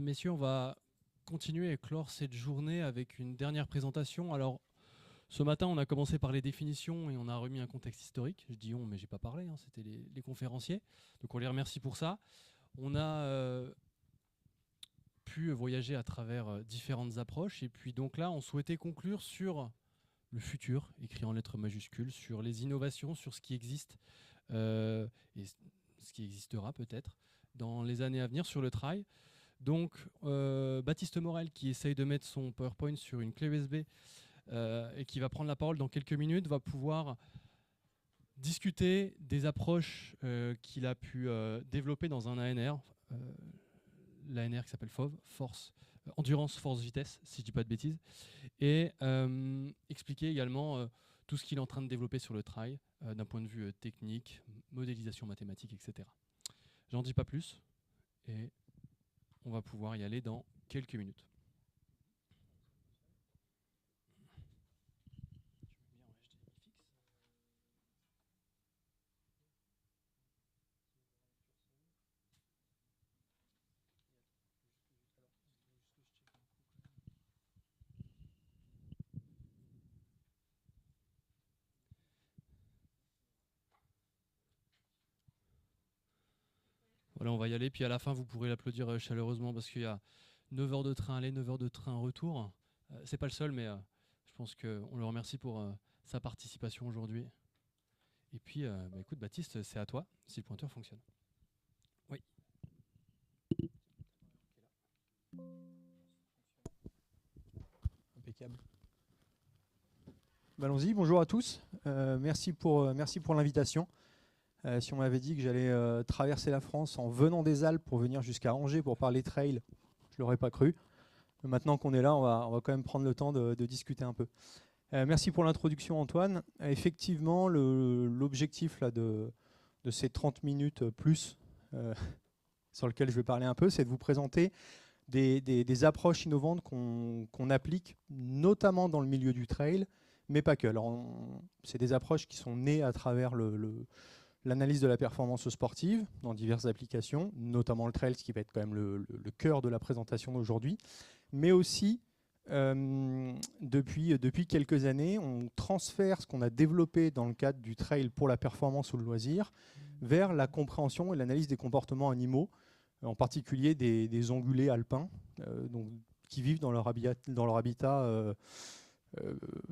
Messieurs, on va continuer et clore cette journée avec une dernière présentation. Alors, ce matin, on a commencé par les définitions et on a remis un contexte historique. Je dis on, mais j'ai pas parlé, hein, c'était les conférenciers. Donc on les remercie pour ça. On a pu voyager à travers différentes approches. Et puis donc là, on souhaitait conclure sur le futur, écrit en lettres majuscules, sur les innovations, sur ce qui existe et ce qui existera peut-être dans les années à venir sur le trail. Donc, Baptiste Morel, qui essaye de mettre son PowerPoint sur une clé USB et qui va prendre la parole dans quelques minutes, va pouvoir discuter des approches qu'il a pu développer dans un ANR, l'ANR qui s'appelle FOV, Endurance, Force, Vitesse, si je ne dis pas de bêtises, et expliquer également tout ce qu'il est en train de développer sur le trail, d'un point de vue technique, modélisation mathématique, etc. J'en dis pas plus, et on va pouvoir y aller dans quelques minutes. Voilà, on va y aller. Puis à la fin, vous pourrez l'applaudir chaleureusement parce qu'il y a 9 heures de train aller, 9 heures de train retour. C'est pas le seul, mais je pense qu'on le remercie pour sa participation aujourd'hui. Et puis, écoute, Baptiste, c'est à toi, si le pointeur fonctionne. Oui. Impeccable. Allons-y, bonjour à tous. Merci pour l'invitation. Si on m'avait dit que j'allais traverser la France en venant des Alpes pour venir jusqu'à Angers pour parler trail, je ne l'aurais pas cru. Mais maintenant qu'on est là, on va quand même prendre le temps de discuter un peu. Merci pour l'introduction, Antoine. Effectivement, l'objectif de ces 30 minutes plus sur lequel je vais parler un peu, c'est de vous présenter des approches innovantes qu'on applique, notamment dans le milieu du trail, mais pas que. Alors, c'est des approches qui sont nées à travers l'analyse de la performance sportive dans diverses applications, notamment le trail, ce qui va être quand même le cœur de la présentation d'aujourd'hui, mais aussi depuis quelques années, on transfère ce qu'on a développé dans le cadre du trail pour la performance ou le loisir vers la compréhension et l'analyse des comportements animaux, en particulier des ongulés alpins qui vivent dans leur habitat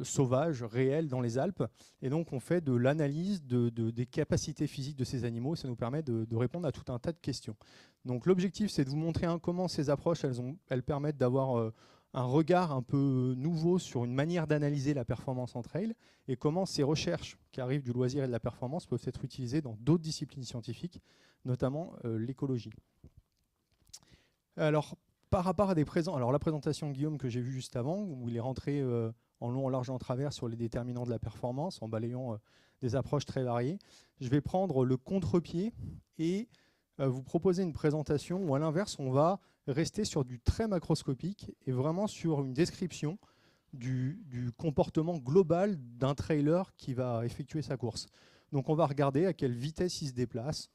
sauvage, réel dans les Alpes. Et donc on fait de l'analyse des capacités physiques de ces animaux. Ça nous permet de répondre à tout un tas de questions. Donc l'objectif, c'est de vous montrer comment ces approches elles permettent d'avoir un regard un peu nouveau sur une manière d'analyser la performance en trail et comment ces recherches qui arrivent du loisir et de la performance peuvent être utilisées dans d'autres disciplines scientifiques, notamment l'écologie. Alors, par rapport à la présentation de Guillaume que j'ai vue juste avant, où il est rentré en long, en large et en travers sur les déterminants de la performance, en balayant des approches très variées, je vais prendre le contre-pied et vous proposer une présentation où, à l'inverse, on va rester sur du très macroscopique et vraiment sur une description du comportement global d'un trailer qui va effectuer sa course. Donc on va regarder à quelle vitesse il se déplace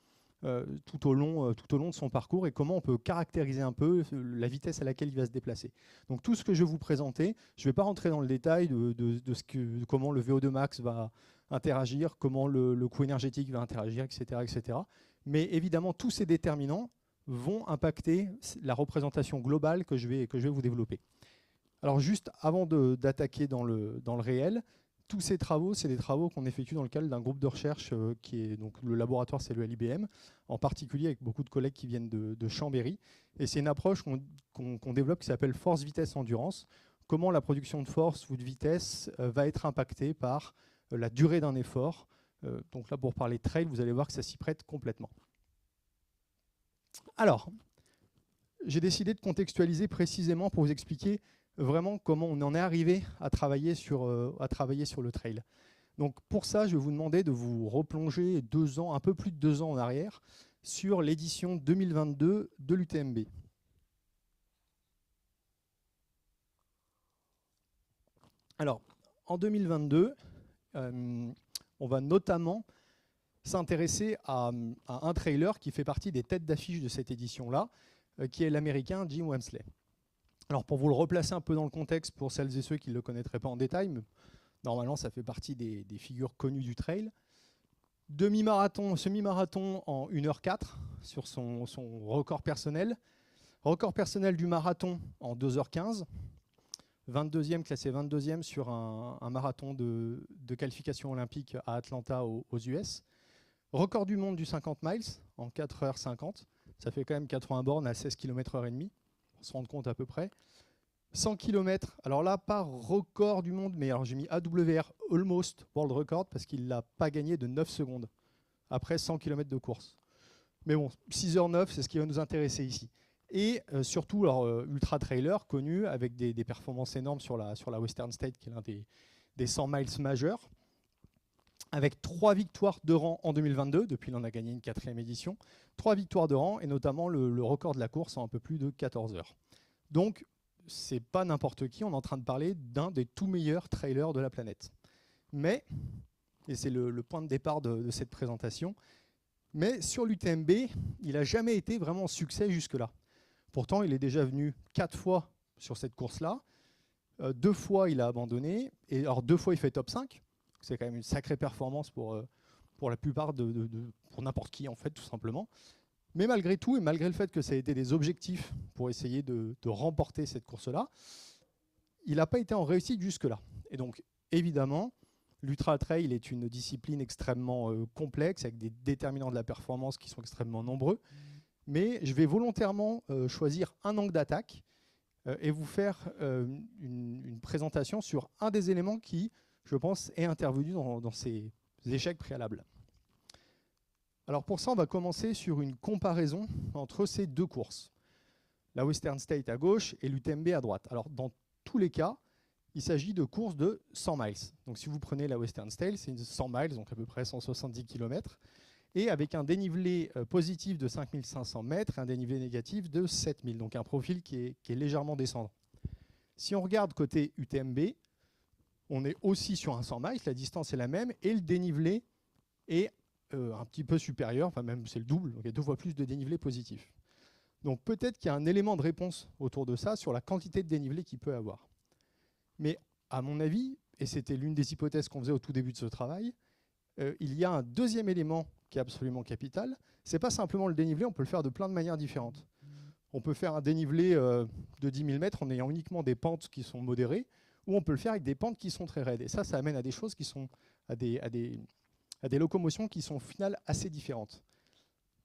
tout au long de son parcours et comment on peut caractériser un peu la vitesse à laquelle il va se déplacer. Donc tout ce que je vais vous présenter, je ne vais pas rentrer dans le détail de comment le VO2 max va interagir, comment le coût énergétique va interagir, etc., etc. Mais évidemment, tous ces déterminants vont impacter la représentation globale que je vais vous développer. Alors juste avant d'attaquer dans le réel, tous ces travaux, c'est des travaux qu'on effectue dans le cadre d'un groupe de recherche qui est donc le laboratoire, c'est le LIBM, en particulier avec beaucoup de collègues qui viennent de Chambéry. Et c'est une approche qu'on développe qui s'appelle force, vitesse, endurance. Comment la production de force ou de vitesse va être impactée par la durée d'un effort. Donc là, pour parler trail, vous allez voir que ça s'y prête complètement. Alors, j'ai décidé de contextualiser précisément pour vous expliquer vraiment comment on en est arrivé à travailler sur le trail. Donc pour ça, je vais vous demander de vous replonger 2 ans, un peu plus de 2 ans en arrière, sur l'édition 2022 de l'UTMB. Alors, en 2022, on va notamment s'intéresser à un trailer qui fait partie des têtes d'affiche de cette édition-là, qui est l'Américain Jim Wamsley. Alors pour vous le replacer un peu dans le contexte, pour celles et ceux qui ne le connaîtraient pas en détail, mais normalement ça fait partie des figures connues du trail. Semi-marathon en 1h04 sur son record personnel. Record personnel du marathon en 2h15. 22e, classé 22e sur un marathon de qualification olympique à Atlanta aux US. Record du monde du 50 miles en 4h50. Ça fait quand même 80 bornes à 16 km/h, pour se rendre compte à peu près. 100 km, alors là, pas record du monde, mais alors j'ai mis AWR Almost World Record parce qu'il ne l'a pas gagné de 9 secondes après 100 km de course. Mais bon, 6h09, c'est ce qui va nous intéresser ici. Et surtout, ultra trailer connu avec des performances énormes sur la Western State, qui est l'un des 100 miles majeurs, avec 3 victoires de rang en 2022, depuis il en a gagné une 4e édition, 3 victoires de rang, et notamment le record de la course en un peu plus de 14 heures. Donc, c'est pas n'importe qui, on est en train de parler d'un des tout meilleurs trailers de la planète. Mais, et c'est le point de départ de cette présentation, mais sur l'UTMB, il n'a jamais été vraiment un succès jusque-là. Pourtant, il est déjà venu 4 fois sur cette course-là. 2 fois, il a abandonné. Et alors, 2 fois, il fait top 5. C'est quand même une sacrée performance pour la plupart, pour n'importe qui, en fait, tout simplement. Mais malgré tout, et malgré le fait que ça a été des objectifs pour essayer de remporter cette course-là, il n'a pas été en réussite jusque-là. Et donc, évidemment, l'ultra trail est une discipline extrêmement complexe, avec des déterminants de la performance qui sont extrêmement nombreux. Mais je vais volontairement choisir un angle d'attaque et vous faire une présentation sur un des éléments qui, je pense, est intervenu dans ces échecs préalables. Alors pour ça, on va commencer sur une comparaison entre ces deux courses. La Western State à gauche et l'UTMB à droite. Alors dans tous les cas, il s'agit de courses de 100 miles. Donc si vous prenez la Western State, c'est 100 miles, donc à peu près 170 km, et avec un dénivelé positif de 5500 mètres et un dénivelé négatif de 7000, donc un profil qui est légèrement descendant. Si on regarde côté UTMB, on est aussi sur un 100 miles, la distance est la même, et le dénivelé est un petit peu supérieur, enfin même c'est le double, donc il y a 2 fois plus de dénivelé positif. Donc peut-être qu'il y a un élément de réponse autour de ça sur la quantité de dénivelé qu'il peut avoir. Mais à mon avis, et c'était l'une des hypothèses qu'on faisait au tout début de ce travail, il y a un deuxième élément qui est absolument capital. C'est pas simplement le dénivelé, on peut le faire de plein de manières différentes. On peut faire un dénivelé de 10 000 mètres en ayant uniquement des pentes qui sont modérées, ou on peut le faire avec des pentes qui sont très raides. Et ça amène à des choses qui sont à des locomotions qui sont au final assez différentes.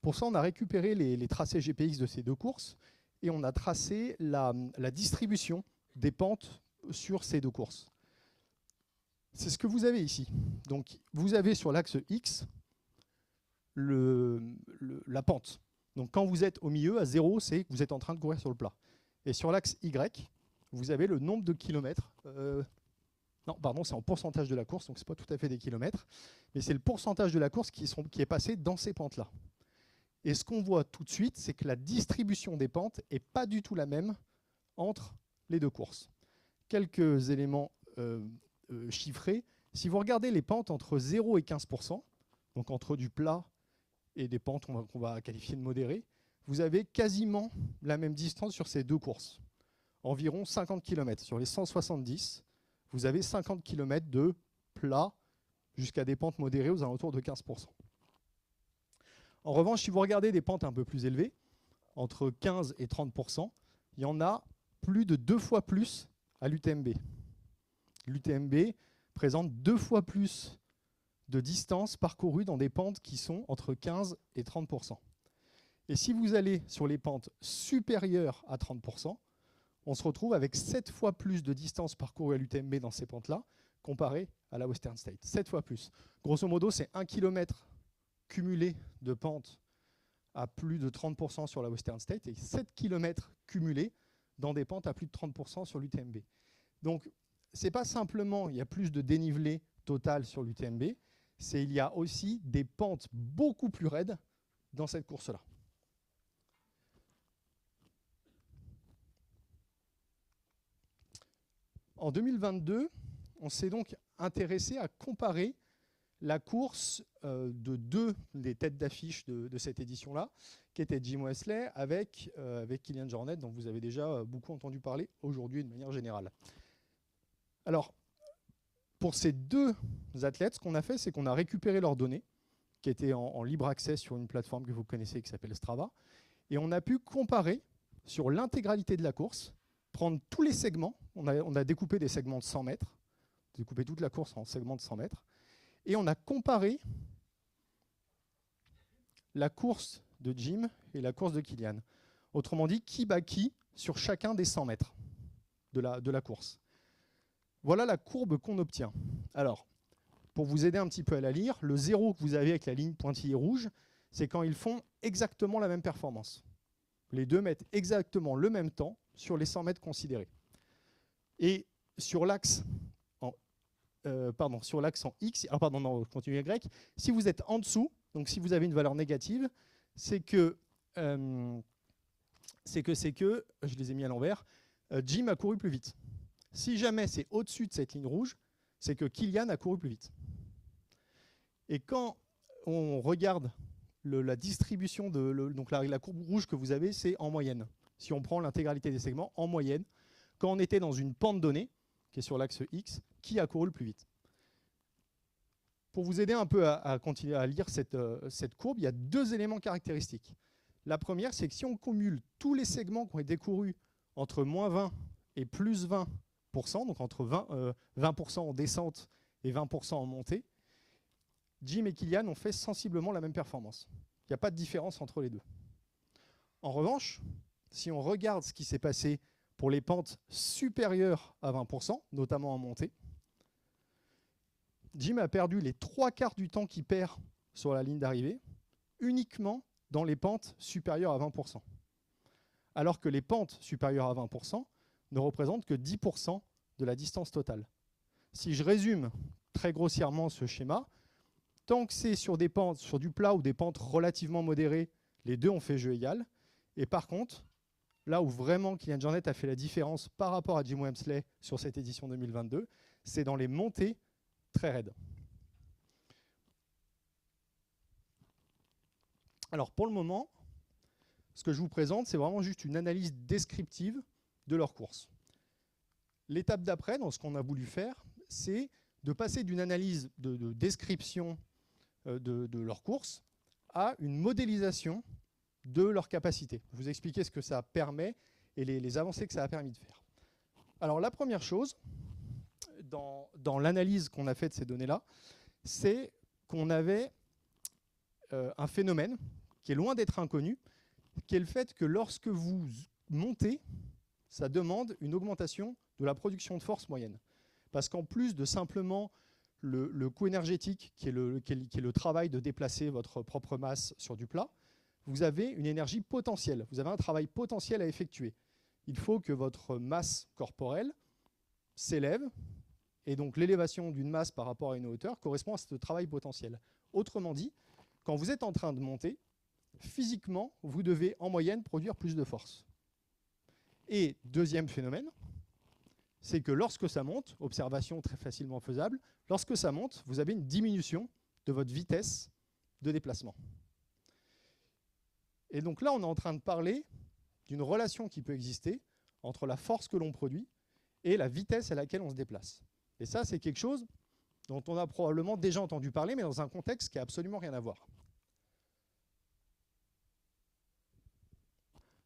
Pour ça, on a récupéré les tracés GPX de ces deux courses et on a tracé la distribution des pentes sur ces deux courses. C'est ce que vous avez ici. Donc, vous avez sur l'axe X la pente. Donc, quand vous êtes au milieu, à 0, c'est que vous êtes en train de courir sur le plat. Et sur l'axe Y, vous avez le nombre de kilomètres. Non, pardon, c'est en pourcentage de la course, donc ce n'est pas tout à fait des kilomètres, mais c'est le pourcentage de la course qui est passé dans ces pentes-là. Et ce qu'on voit tout de suite, c'est que la distribution des pentes n'est pas du tout la même entre les deux courses. Quelques éléments chiffrés. Si vous regardez les pentes entre 0 et 15%, donc entre du plat et des pentes qu'on va qualifier de modérées, vous avez quasiment la même distance sur ces deux courses. Environ 50 km. Sur les 170, vous avez 50 km de plat jusqu'à des pentes modérées aux alentours de 15%. En revanche, si vous regardez des pentes un peu plus élevées, entre 15 et 30%, il y en a plus de 2 fois plus à l'UTMB. L'UTMB présente 2 fois plus de distance parcourue dans des pentes qui sont entre 15 et 30%. Et si vous allez sur les pentes supérieures à 30%, on se retrouve avec 7 fois plus de distance parcourue à l'UTMB dans ces pentes-là, comparé à la Western State. 7 fois plus. Grosso modo, c'est 1 km cumulé de pente à plus de 30% sur la Western State et 7 km cumulés dans des pentes à plus de 30% sur l'UTMB. Donc, c'est pas simplement il y a plus de dénivelé total sur l'UTMB, c'est il y a aussi des pentes beaucoup plus raides dans cette course-là. En 2022, on s'est donc intéressé à comparer la course de deux des têtes d'affiche de cette édition-là, qu'était Jim Wesley avec Kilian Jornet, dont vous avez déjà beaucoup entendu parler aujourd'hui de manière générale. Alors, pour ces deux athlètes, ce qu'on a fait, c'est qu'on a récupéré leurs données, qui étaient en libre accès sur une plateforme que vous connaissez qui s'appelle Strava, et on a pu comparer sur l'intégralité de la course, prendre tous les segments, on a découpé des segments de 100 mètres, découpé toute la course en segments de 100 mètres, et on a comparé la course de Jim et la course de Kilian. Autrement dit, qui bat qui sur chacun des 100 mètres de la course. Voilà la courbe qu'on obtient. Alors, pour vous aider un petit peu à la lire, le 0 que vous avez avec la ligne pointillée rouge, c'est quand ils font exactement la même performance. Les deux mettent exactement le même temps sur les 100 mètres considérés. Et sur l'axe en X, continue Y, si vous êtes en dessous, donc si vous avez une valeur négative, c'est que, je les ai mis à l'envers, Jim a couru plus vite. Si jamais c'est au-dessus de cette ligne rouge, c'est que Kilian a couru plus vite. Et quand on regarde la distribution, donc la courbe rouge que vous avez, c'est en moyenne. Si on prend l'intégralité des segments, en moyenne, quand on était dans une pente donnée, qui est sur l'axe X, qui a couru le plus vite. Pour vous aider un peu à continuer à lire cette courbe, il y a deux éléments caractéristiques. La première, c'est que si on cumule tous les segments qui ont été courus entre moins 20 et plus 20%, donc entre 20% en descente et 20% en montée, Jim et Kilian ont fait sensiblement la même performance. Il n'y a pas de différence entre les deux. En revanche, si on regarde ce qui s'est passé pour les pentes supérieures à 20%, notamment en montée, Jim a perdu les 3/4 du temps qu'il perd sur la ligne d'arrivée uniquement dans les pentes supérieures à 20%. Alors que les pentes supérieures à 20% ne représentent que 10% de la distance totale. Si je résume très grossièrement ce schéma, tant que c'est sur des pentes, sur du plat ou des pentes relativement modérées, les deux ont fait jeu égal. Et par contre, là où vraiment Kilian Jornet a fait la différence par rapport à Jim Wemsley sur cette édition 2022, c'est dans les montées très raides. Alors pour le moment, ce que je vous présente, c'est vraiment juste une analyse descriptive de leur course. L'étape d'après, dans ce qu'on a voulu faire, c'est de passer d'une analyse de description de leur course à une modélisation de leur capacité. Je vais vous expliquer ce que ça permet et les avancées que ça a permis de faire. Alors la première chose, dans l'analyse qu'on a faite de ces données-là, c'est qu'on avait un phénomène qui est loin d'être inconnu, qui est le fait que lorsque vous montez, ça demande une augmentation de la production de force moyenne. Parce qu'en plus de simplement le coût énergétique, qui est le travail de déplacer votre propre masse sur du plat, vous avez une énergie potentielle. Vous avez un travail potentiel à effectuer. Il faut que votre masse corporelle s'élève, et donc l'élévation d'une masse par rapport à une hauteur correspond à ce travail potentiel. Autrement dit, quand vous êtes en train de monter, physiquement, vous devez en moyenne produire plus de force. Et deuxième phénomène, c'est que lorsque ça monte, observation très facilement faisable, lorsque ça monte, vous avez une diminution de votre vitesse de déplacement. Et donc là, on est en train de parler d'une relation qui peut exister entre la force que l'on produit et la vitesse à laquelle on se déplace. Et ça, c'est quelque chose dont on a probablement déjà entendu parler, mais dans un contexte qui n'a absolument rien à voir.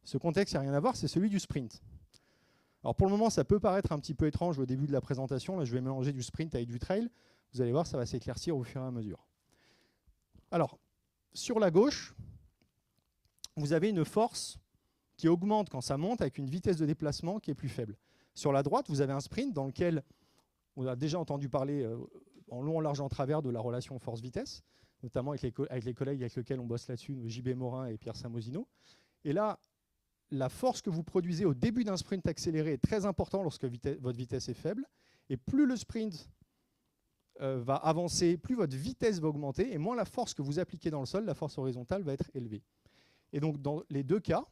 Ce contexte qui n'a rien à voir, c'est celui du sprint. Alors pour le moment, ça peut paraître un petit peu étrange au début de la présentation. Là, je vais mélanger du sprint avec du trail. Vous allez voir, ça va s'éclaircir au fur et à mesure. Alors, sur la gauche, vous avez une force qui augmente quand ça monte avec une vitesse de déplacement qui est plus faible. Sur la droite, vous avez un sprint dans lequel on a déjà entendu parler en long, en large, en travers de la relation force-vitesse, notamment avec les collègues avec lesquels on bosse là-dessus, JB Morin et Pierre Samosino. Et là, la force que vous produisez au début d'un sprint accéléré est très importante lorsque votre vitesse est faible. Et plus le sprint va avancer, plus votre vitesse va augmenter, et moins la force que vous appliquez dans le sol, la force horizontale, va être élevée. Et donc, dans les deux cas,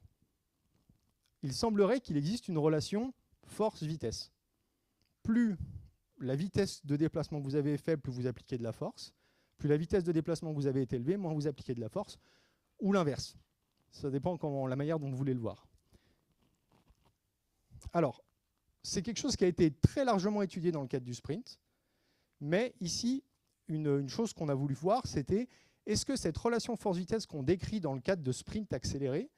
il semblerait qu'il existe une relation force-vitesse. Plus la vitesse de déplacement que vous avez est faible, plus vous appliquez de la force. Plus la vitesse de déplacement que vous avez est élevée, moins vous appliquez de la force. Ou l'inverse. Ça dépend la manière dont vous voulez le voir. Alors, c'est quelque chose qui a été très largement étudié dans le cadre du sprint. Mais ici, une chose qu'on a voulu voir, c'était est-ce que cette relation force-vitesse qu'on décrit dans le cadre de sprint accéléré,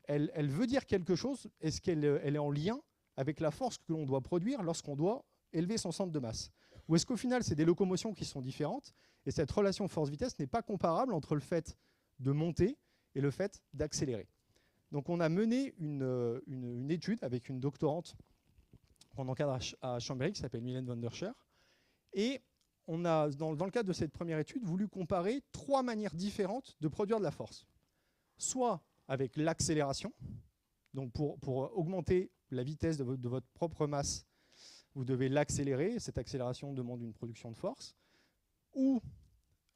elle veut dire quelque chose? Est-ce qu'elle est en lien avec la force que l'on doit produire lorsqu'on doit élever son centre de masse? Ou est-ce qu'au final, c'est des locomotions qui sont différentes et cette relation force-vitesse n'est pas comparable entre le fait de monter et le fait d'accélérer? Donc on a mené une étude avec une doctorante qu'on encadre à Chambéry qui s'appelle Mylène van der Scher. Et on a, dans le cadre de cette première étude, voulu comparer 3 manières différentes de produire de la force. Soit avec l'accélération, donc pour augmenter la vitesse de votre propre masse, vous devez l'accélérer, cette accélération demande une production de force. Ou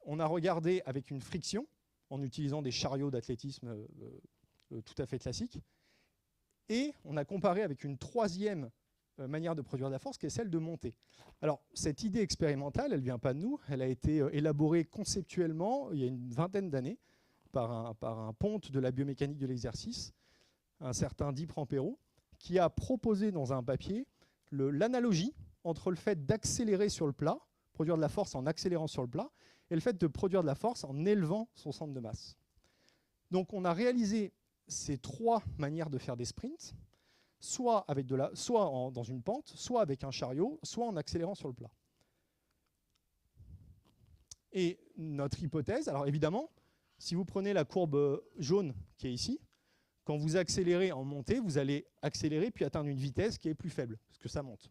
on a regardé avec une friction, en utilisant des chariots d'athlétisme tout à fait classiques. Et on a comparé avec une 3e manière de produire de la force, qui est celle de monter. Alors, cette idée expérimentale, elle ne vient pas de nous, elle a été élaborée conceptuellement il y a une vingtaine d'années par un ponte de la biomécanique de l'exercice, un certain Dip Rampero, qui a proposé dans un papier l'analogie entre le fait d'accélérer sur le plat, produire de la force en accélérant sur le plat, et le fait de produire de la force en élevant son centre de masse. Donc on a réalisé ces 3 manières de faire des sprints, soit dans une pente, soit avec un chariot, soit en accélérant sur le plat. Et notre hypothèse, alors évidemment, si vous prenez la courbe jaune qui est ici, quand vous accélérez en montée, vous allez accélérer puis atteindre une vitesse qui est plus faible, parce que ça monte.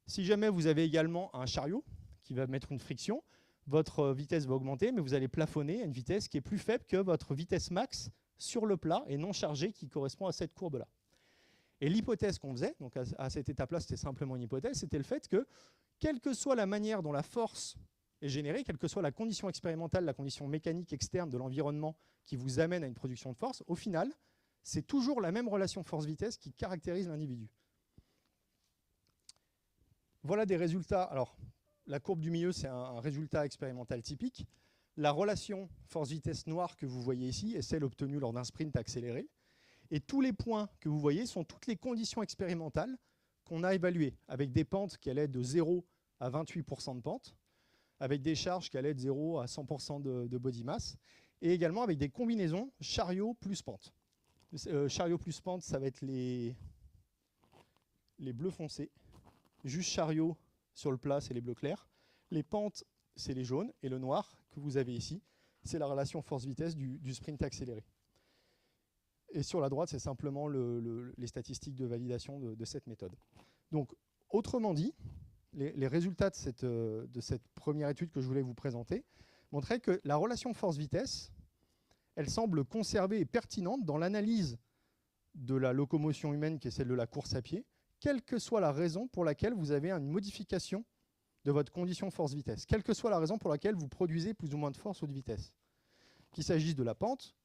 Si jamais vous avez également un chariot qui va mettre une friction, votre vitesse va augmenter, mais vous allez plafonner à une vitesse qui est plus faible que votre vitesse max sur le plat et non chargée qui correspond à cette courbe-là. Et l'hypothèse qu'on faisait, donc à cette étape-là, c'était simplement une hypothèse, c'était le fait que, quelle que soit la manière dont la force est générée, quelle que soit la condition expérimentale, la condition mécanique externe de l'environnement qui vous amène à une production de force, au final, c'est toujours la même relation force-vitesse qui caractérise l'individu. Voilà des résultats. Alors, la courbe du milieu, c'est un résultat expérimental typique. La relation force-vitesse noire que vous voyez ici est celle obtenue lors d'un sprint accéléré. Et tous les points que vous voyez sont toutes les conditions expérimentales qu'on a évaluées, avec des pentes qui allaient de 0 à 28% de pente, avec des charges qui allaient de 0 à 100% de body mass, et également avec des combinaisons chariot plus pente. Chariot plus pente, ça va être les bleus foncés. Juste chariot sur le plat, c'est les bleus clairs. Les pentes, c'est les jaunes. Et le noir que vous avez ici, c'est la relation force-vitesse du sprint accéléré. Et sur la droite, c'est simplement les statistiques de validation de cette méthode. Donc, autrement dit, les résultats de cette première étude que je voulais vous présenter montraient que la relation force-vitesse, elle semble conservée et pertinente dans l'analyse de la locomotion humaine, qui est celle de la course à pied, quelle que soit la raison pour laquelle vous avez une modification de votre condition force-vitesse, quelle que soit la raison pour laquelle vous produisez plus ou moins de force ou de vitesse. Qu'il s'agisse de la pente,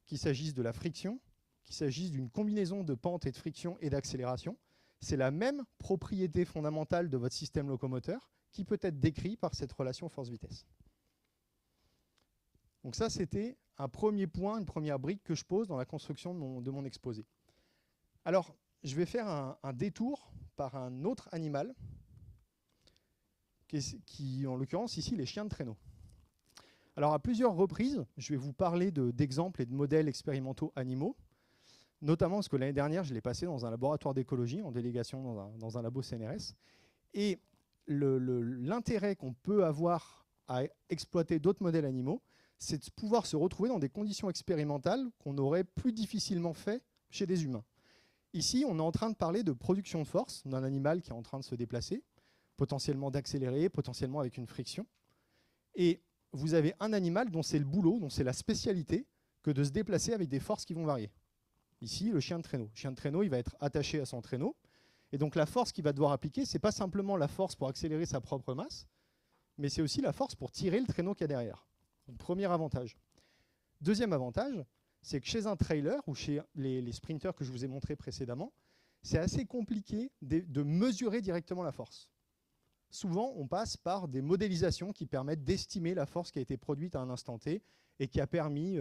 qu'il s'agisse de la friction, qu'il s'agisse d'une combinaison de pente et de friction et d'accélération, c'est la même propriété fondamentale de votre système locomoteur qui peut être décrite par cette relation force-vitesse. Donc ça, c'était un premier point, une première brique que je pose dans la construction de mon exposé. Alors, je vais faire un détour par un autre animal, qui en l'occurrence ici, les chiens de traîneau. Alors, à plusieurs reprises, je vais vous parler d'exemples et de modèles expérimentaux animaux, notamment parce que l'année dernière, je l'ai passé dans un laboratoire d'écologie, en délégation dans un labo CNRS. Et l'intérêt qu'on peut avoir à exploiter d'autres modèles animaux, c'est de pouvoir se retrouver dans des conditions expérimentales qu'on aurait plus difficilement fait chez des humains. Ici, on est en train de parler de production de force d'un animal qui est en train de se déplacer, potentiellement d'accélérer, potentiellement avec une friction. Et vous avez un animal dont c'est le boulot, dont c'est la spécialité, que de se déplacer avec des forces qui vont varier. Ici, le chien de traîneau. Le chien de traîneau, il va être attaché à son traîneau. Et donc la force qu'il va devoir appliquer, ce n'est pas simplement la force pour accélérer sa propre masse, mais c'est aussi la force pour tirer le traîneau qu'il y a derrière. Donc, premier avantage. Deuxième avantage, c'est que chez un trailer ou chez les sprinters que je vous ai montrés précédemment, c'est assez compliqué de mesurer directement la force. Souvent, on passe par des modélisations qui permettent d'estimer la force qui a été produite à un instant T et qui a permis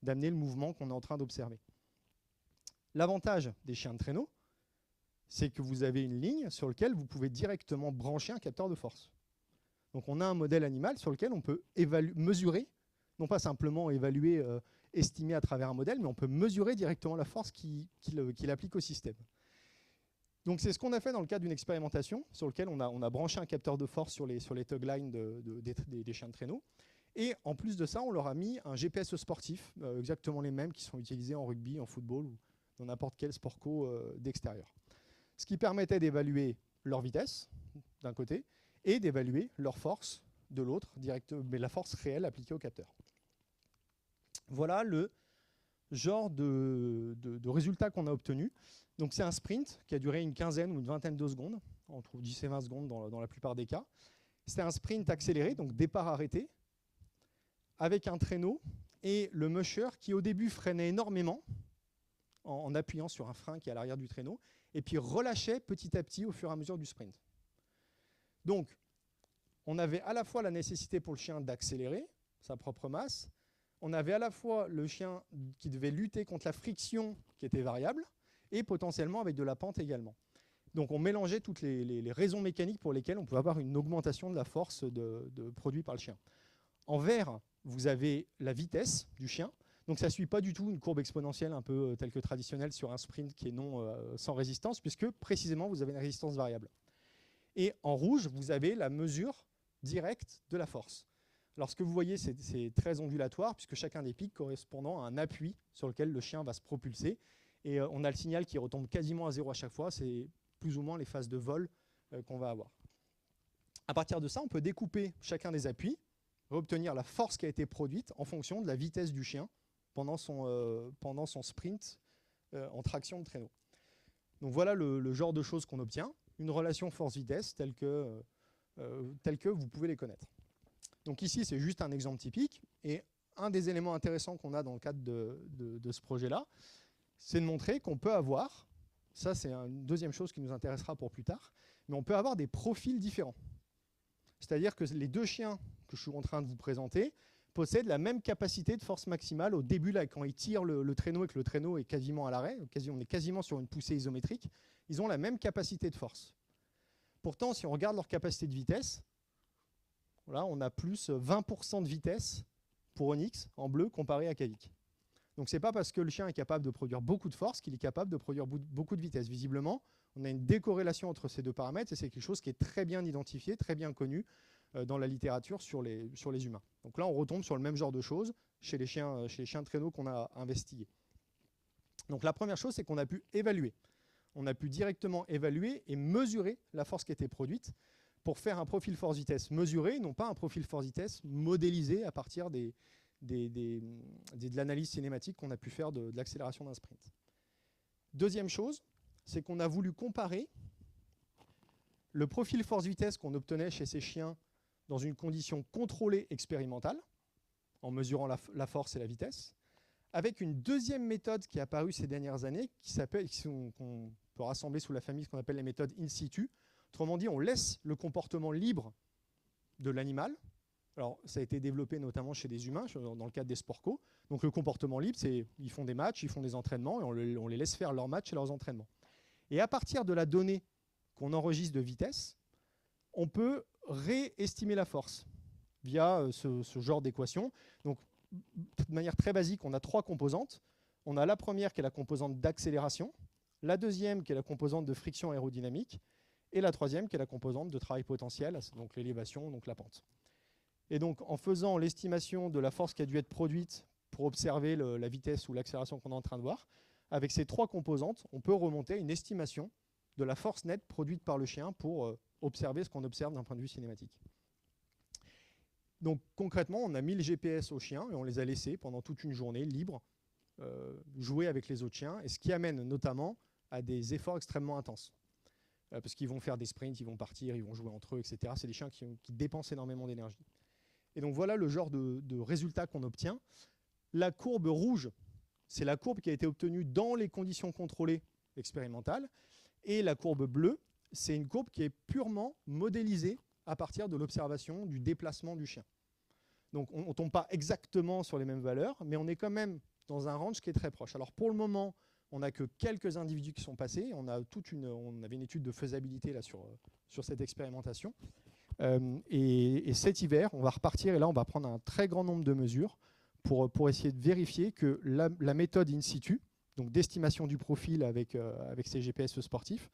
d'amener le mouvement qu'on est en train d'observer. L'avantage des chiens de traîneau, c'est que vous avez une ligne sur laquelle vous pouvez directement brancher un capteur de force. Donc on a un modèle animal sur lequel on peut mesurer, non pas simplement évaluer, estimer à travers un modèle, mais on peut mesurer directement la force qu'il applique au système. Donc c'est ce qu'on a fait dans le cadre d'une expérimentation sur laquelle on a branché un capteur de force sur les tuglines des chiens de traîneau. Et en plus de ça, on leur a mis un GPS sportif, exactement les mêmes qui sont utilisés en rugby, en football ou dans n'importe quel sport co d'extérieur. Ce qui permettait d'évaluer leur vitesse, d'un côté, et d'évaluer leur force, de l'autre, mais la force réelle appliquée au capteur. Voilà le genre de résultat qu'on a obtenu. Donc c'est un sprint qui a duré une quinzaine ou une vingtaine de secondes, entre 10 et 20 secondes dans la plupart des cas. C'est un sprint accéléré, donc départ arrêté, avec un traîneau et le musher qui au début freinait énormément en appuyant sur un frein qui est à l'arrière du traîneau, et puis relâchait petit à petit au fur et à mesure du sprint. Donc, on avait à la fois la nécessité pour le chien d'accélérer sa propre masse, on avait à la fois le chien qui devait lutter contre la friction qui était variable, et potentiellement avec de la pente également. Donc on mélangeait toutes les raisons mécaniques pour lesquelles on pouvait avoir une augmentation de la force produite par le chien. En vert, vous avez la vitesse du chien. Donc ça ne suit pas du tout une courbe exponentielle un peu telle que traditionnelle sur un sprint qui est sans résistance, puisque précisément vous avez une résistance variable. Et en rouge, vous avez la mesure directe de la force. Alors ce que vous voyez, c'est très ondulatoire, puisque chacun des pics correspondant à un appui sur lequel le chien va se propulser. Et on a le signal qui retombe quasiment à zéro à chaque fois. C'est plus ou moins les phases de vol qu'on va avoir. À partir de ça, on peut découper chacun des appuis, obtenir la force qui a été produite en fonction de la vitesse du chien pendant son sprint en traction de traîneau. Donc voilà le genre de choses qu'on obtient, une relation force-vitesse telle que vous pouvez les connaître. Donc ici, c'est juste un exemple typique, et un des éléments intéressants qu'on a dans le cadre de ce projet-là, c'est de montrer qu'on peut avoir, ça c'est une deuxième chose qui nous intéressera pour plus tard, mais on peut avoir des profils différents. C'est-à-dire que les deux chiens que je suis en train de vous présenter possèdent la même capacité de force maximale au début, là, quand ils tirent le traîneau et que le traîneau est quasiment à l'arrêt, on est quasiment sur une poussée isométrique, ils ont la même capacité de force. Pourtant, si on regarde leur capacité de vitesse, voilà, on a plus 20% de vitesse pour Onyx en bleu comparé à Kavik. Donc ce n'est pas parce que le chien est capable de produire beaucoup de force qu'il est capable de produire beaucoup de vitesse. Visiblement, on a une décorrélation entre ces deux paramètres et c'est quelque chose qui est très bien identifié, très bien connu dans la littérature sur les humains. Donc là, on retombe sur le même genre de choses chez les chiens de traîneau qu'on a investigués. Donc la première chose, c'est qu'on a pu évaluer. On a pu directement évaluer et mesurer la force qui était produite pour faire un profil force-vitesse mesuré, non pas un profil force-vitesse modélisé à partir de l'analyse cinématique qu'on a pu faire de l'accélération d'un sprint. Deuxième chose, c'est qu'on a voulu comparer le profil force-vitesse qu'on obtenait chez ces chiens dans une condition contrôlée expérimentale, en mesurant la force et la vitesse, avec une deuxième méthode qui est apparue ces dernières années, qu'on peut rassembler sous la famille ce qu'on appelle les méthodes in situ. Autrement dit, on laisse le comportement libre de l'animal. Alors, ça a été développé notamment chez des humains, dans le cadre des sports co. Donc le comportement libre, c'est ils font des matchs, ils font des entraînements, et on les laisse faire leurs matchs et leurs entraînements. Et à partir de la donnée qu'on enregistre de vitesse, on peut réestimer la force via ce genre d'équation. Donc, de manière très basique, on a trois composantes. On a la première qui est la composante d'accélération, la deuxième qui est la composante de friction aérodynamique, et la troisième qui est la composante de travail potentiel, donc l'élévation, donc la pente. Et donc, en faisant l'estimation de la force qui a dû être produite pour observer la vitesse ou l'accélération qu'on est en train de voir, avec ces trois composantes, on peut remonter à une estimation de la force nette produite par le chien pour observer ce qu'on observe d'un point de vue cinématique. Donc concrètement, on a mis le GPS aux chiens et on les a laissés pendant toute une journée libres jouer avec les autres chiens, et ce qui amène notamment à des efforts extrêmement intenses. Parce qu'ils vont faire des sprints, ils vont partir, ils vont jouer entre eux, etc. C'est des chiens qui dépensent énormément d'énergie. Et donc voilà le genre de résultat qu'on obtient. La courbe rouge, c'est la courbe qui a été obtenue dans les conditions contrôlées expérimentales. Et la courbe bleue, c'est une courbe qui est purement modélisée à partir de l'observation du déplacement du chien. Donc on ne tombe pas exactement sur les mêmes valeurs, mais on est quand même dans un range qui est très proche. Alors pour le moment, on n'a que quelques individus qui sont passés. On avait une étude de faisabilité là, sur cette expérimentation. Et cet hiver, on va repartir et là, on va prendre un très grand nombre de mesures pour essayer de vérifier que la méthode in situ, donc d'estimation du profil avec ces GPS sportifs,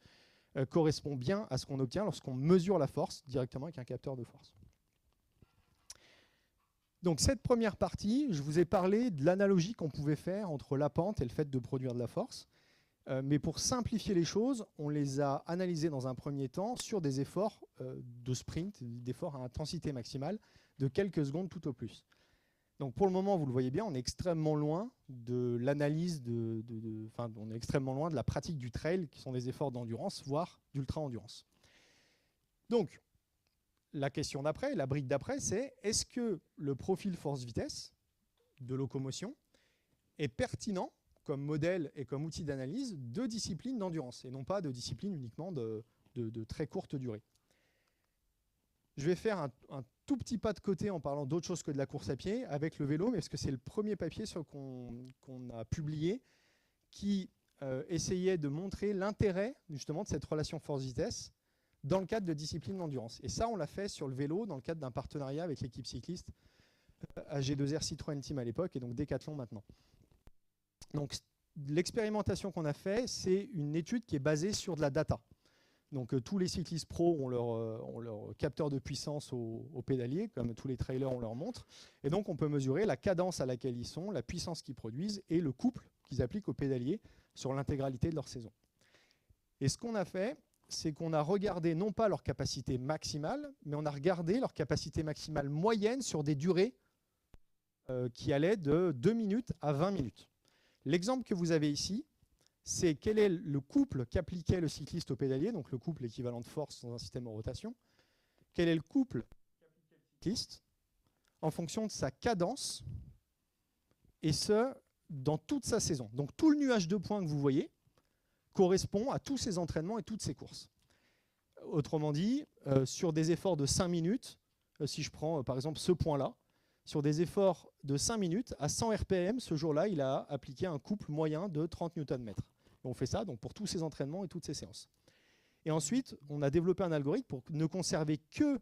correspond bien à ce qu'on obtient lorsqu'on mesure la force directement avec un capteur de force. Donc cette première partie, je vous ai parlé de l'analogie qu'on pouvait faire entre la pente et le fait de produire de la force. Mais pour simplifier les choses, on les a analysés dans un premier temps sur des efforts de sprint, d'efforts à intensité maximale de quelques secondes tout au plus. Donc pour le moment, vous le voyez bien, on est extrêmement loin de l'analyse, on est extrêmement loin de la pratique du trail, qui sont des efforts d'endurance, voire d'ultra-endurance. Donc, la question d'après, la brique d'après, c'est est-ce que le profil force-vitesse de locomotion est pertinent comme modèle et comme outil d'analyse de discipline d'endurance, et non pas de discipline uniquement de très courte durée. Je vais faire un tout petit pas de côté en parlant d'autre chose que de la course à pied avec le vélo, parce que c'est le premier papier qu'on a publié qui essayait de montrer l'intérêt justement de cette relation force-vitesse dans le cadre de discipline d'endurance. Et ça, on l'a fait sur le vélo dans le cadre d'un partenariat avec l'équipe cycliste AG2R Citroën Team à l'époque et donc Decathlon maintenant. Donc l'expérimentation qu'on a fait, c'est une étude qui est basée sur de la data. Donc tous les cyclistes pros ont leur capteur de puissance au pédalier, comme tous les trailers on leur montre. Et donc on peut mesurer la cadence à laquelle ils sont, la puissance qu'ils produisent et le couple qu'ils appliquent au pédalier sur l'intégralité de leur saison. Et ce qu'on a fait, c'est qu'on a regardé non pas leur capacité maximale, mais on a regardé leur capacité maximale moyenne sur des durées qui allaient de 2 minutes à 20 minutes. L'exemple que vous avez ici, c'est quel est le couple qu'appliquait le cycliste au pédalier, donc le couple équivalent de force dans un système en rotation. Quel est le couple qu'appliquait le cycliste en fonction de sa cadence, et ce, dans toute sa saison. Donc tout le nuage de points que vous voyez correspond à tous ses entraînements et toutes ses courses. Autrement dit, sur des efforts de 5 minutes, si je prends par exemple ce point-là, sur des efforts de 5 minutes, à 100 RPM, ce jour-là, il a appliqué un couple moyen de 30 Nm. On fait ça donc pour tous ses entraînements et toutes ses séances. Et ensuite, on a développé un algorithme pour ne conserver que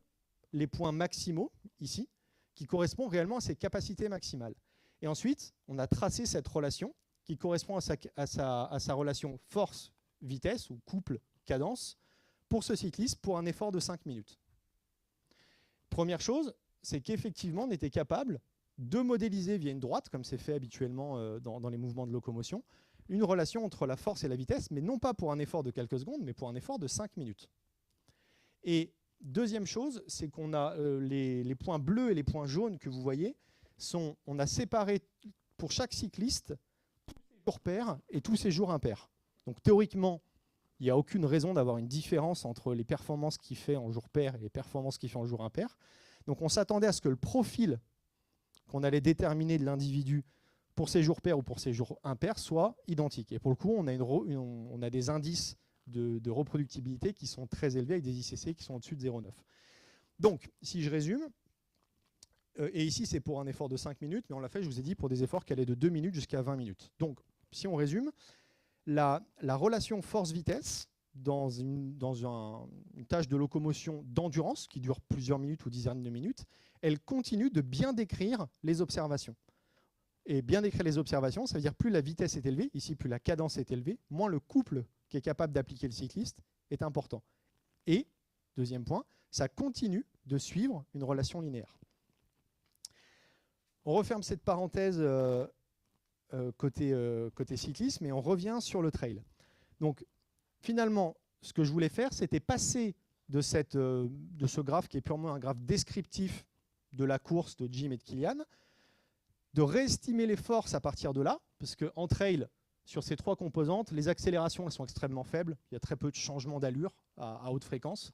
les points maximaux, ici, qui correspondent réellement à ses capacités maximales. Et ensuite, on a tracé cette relation qui correspond à sa relation force-vitesse ou couple-cadence pour ce cycliste pour un effort de 5 minutes. Première chose, c'est qu'effectivement, on était capable de modéliser via une droite, comme c'est fait habituellement dans les mouvements de locomotion, une relation entre la force et la vitesse, mais non pas pour un effort de quelques secondes, mais pour un effort de 5 minutes. Et deuxième chose, c'est qu'on a les points bleus et les points jaunes que vous voyez, on a séparé pour chaque cycliste tous ses jours pairs et tous ses jours impairs. Donc théoriquement, il n'y a aucune raison d'avoir une différence entre les performances qu'il fait en jour pair et les performances qu'il fait en jour impair. Donc on s'attendait à ce que le profil qu'on allait déterminer de l'individu pour ses jours pairs ou pour ses jours impairs soit identique. Et pour le coup, on a des indices de reproductibilité qui sont très élevés avec des ICC qui sont au-dessus de 0,9. Donc, si je résume, et ici c'est pour un effort de 5 minutes, mais on l'a fait, je vous ai dit, pour des efforts qui allaient de 2 minutes jusqu'à 20 minutes. Donc, si on résume, la relation force-vitesse dans une tâche de locomotion d'endurance qui dure plusieurs minutes ou dizaines de minutes, elle continue de bien décrire les observations. Et bien décrire les observations, ça veut dire plus la vitesse est élevée, ici plus la cadence est élevée, moins le couple qui est capable d'appliquer le cycliste est important. Et, deuxième point, ça continue de suivre une relation linéaire. On referme cette parenthèse côté cyclisme et on revient sur le trail. Donc, finalement, ce que je voulais faire, c'était passer de ce graphe qui est purement un graphe descriptif de la course de Jim et de Kilian, de réestimer les forces à partir de là, parce qu'en trail, sur ces trois composantes, les accélérations elles sont extrêmement faibles, il y a très peu de changements d'allure à haute fréquence.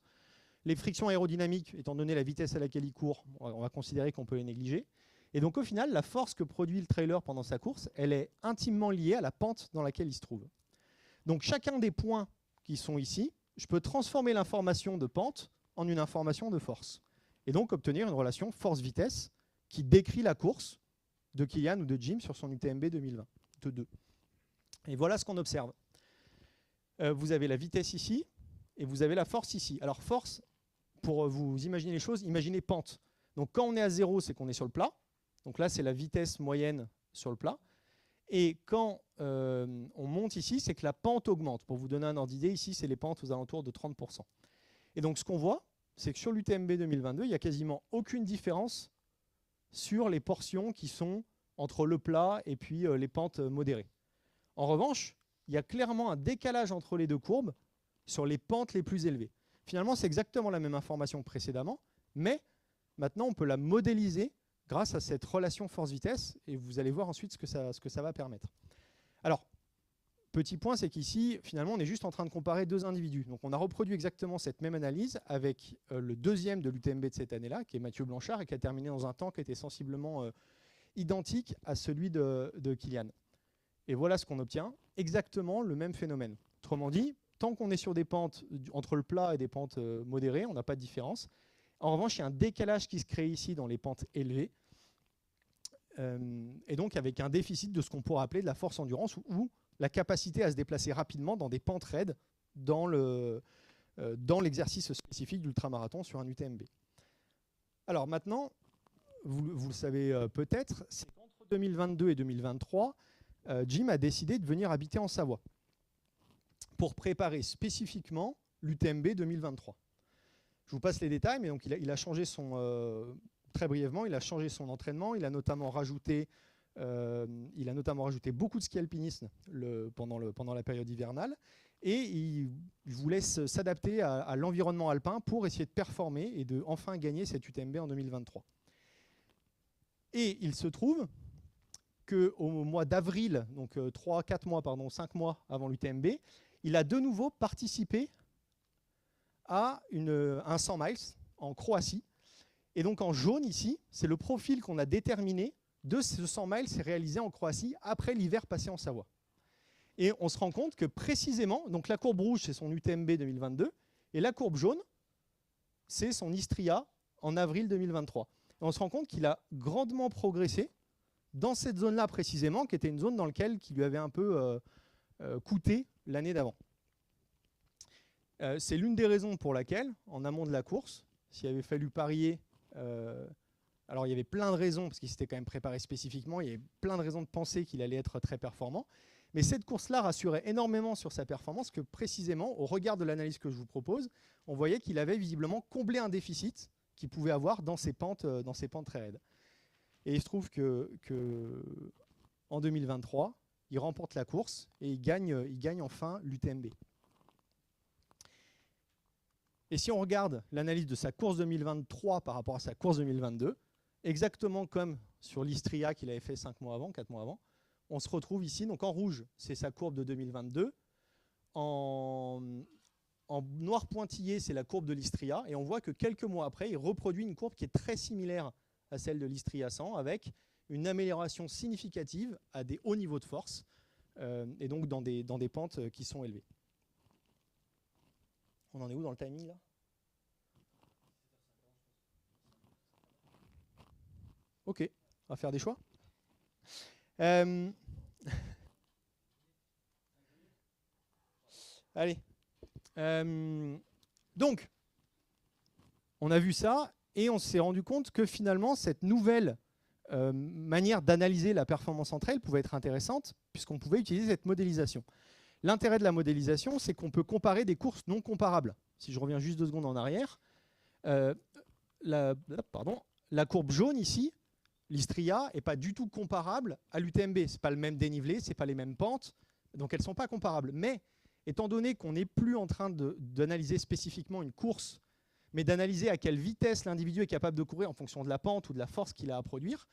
Les frictions aérodynamiques, étant donné la vitesse à laquelle il court, on va considérer qu'on peut les négliger. Et donc au final, la force que produit le trailer pendant sa course, elle est intimement liée à la pente dans laquelle il se trouve. Donc chacun des points qui sont ici, je peux transformer l'information de pente en une information de force. Et donc obtenir une relation force-vitesse qui décrit la course de Kylian ou de Jim sur son UTMB 2022. Et voilà ce qu'on observe. Vous avez la vitesse ici et vous avez la force ici. Alors force, pour vous imaginer les choses, imaginez pente. Donc quand on est à 0, c'est qu'on est sur le plat. Donc là, c'est la vitesse moyenne sur le plat. Et quand on monte ici, c'est que la pente augmente. Pour vous donner un ordre d'idée, ici, c'est les pentes aux alentours de 30%. Et donc ce qu'on voit, c'est que sur l'UTMB 2022, il n'y a quasiment aucune différence sur les portions qui sont entre le plat et puis les pentes modérées. En revanche, il y a clairement un décalage entre les deux courbes sur les pentes les plus élevées. Finalement, c'est exactement la même information que précédemment, mais maintenant, on peut la modéliser grâce à cette relation force-vitesse, et vous allez voir ensuite ce que ça va permettre. Alors, petit point, c'est qu'ici, finalement, on est juste en train de comparer deux individus. Donc, on a reproduit exactement cette même analyse avec le deuxième de l'UTMB de cette année-là, qui est Mathieu Blanchard, et qui a terminé dans un temps qui était sensiblement identique à celui de Kylian. Et voilà ce qu'on obtient, exactement le même phénomène. Autrement dit, tant qu'on est sur des pentes entre le plat et des pentes modérées, on n'a pas de différence. En revanche, il y a un décalage qui se crée ici dans les pentes élevées, et donc avec un déficit de ce qu'on pourrait appeler de la force endurance, ou la capacité à se déplacer rapidement dans des pentes raides dans l'exercice spécifique d'ultramarathon sur un UTMB. Alors maintenant, vous le savez peut-être, c'est qu'entre 2022 et 2023, Jim a décidé de venir habiter en Savoie pour préparer spécifiquement l'UTMB 2023. Je vous passe les détails, mais donc il a changé très brièvement, il a changé son entraînement, il a notamment rajouté beaucoup de ski alpinisme pendant la période hivernale, et il voulait s'adapter à l'environnement alpin pour essayer de performer et de enfin gagner cette UTMB en 2023. Et il se trouve qu'au mois d'avril, donc 5 mois avant l'UTMB, il a de nouveau participé à un 100 miles en Croatie. Et donc en jaune ici, c'est le profil qu'on a déterminé de ce 100 miles réalisé en Croatie après l'hiver passé en Savoie. Et on se rend compte que précisément, donc la courbe rouge c'est son UTMB 2022 et la courbe jaune c'est son Istria en avril 2023. Et on se rend compte qu'il a grandement progressé dans cette zone-là précisément, qui était une zone dans laquelle qui lui avait un peu coûté l'année d'avant. C'est l'une des raisons pour laquelle, en amont de la course, s'il avait fallu parier, alors il y avait plein de raisons, parce qu'il s'était quand même préparé spécifiquement, il y avait plein de raisons de penser qu'il allait être très performant, mais cette course-là rassurait énormément sur sa performance, que précisément, au regard de l'analyse que je vous propose, on voyait qu'il avait visiblement comblé un déficit qu'il pouvait avoir dans ces pentes très raides. Et il se trouve qu'en 2023, il remporte la course et il gagne enfin l'UTMB. Et si on regarde l'analyse de sa course 2023 par rapport à sa course 2022, exactement comme sur l'Istria qu'il avait fait 4 mois avant, on se retrouve ici. Donc en rouge, c'est sa courbe de 2022. En noir pointillé, c'est la courbe de l'Istria. Et on voit que quelques mois après, il reproduit une courbe qui est très similaire à celle de l'Istria 100, avec une amélioration significative à des hauts niveaux de force, et donc dans des pentes qui sont élevées. On en est où dans le timing là? Ok, on va faire des choix. Allez. Donc, on a vu ça et on s'est rendu compte que finalement, cette nouvelle manière d'analyser la performance entre elles pouvait être intéressante puisqu'on pouvait utiliser cette modélisation. L'intérêt de la modélisation, c'est qu'on peut comparer des courses non comparables. Si je reviens juste 2 secondes en arrière, la courbe jaune ici, l'Istria, n'est pas du tout comparable à l'UTMB. Ce n'est pas le même dénivelé, ce n'est pas les mêmes pentes, donc elles ne sont pas comparables. Mais étant donné qu'on n'est plus en train d'analyser spécifiquement une course, mais d'analyser à quelle vitesse l'individu est capable de courir en fonction de la pente ou de la force qu'il a à produire,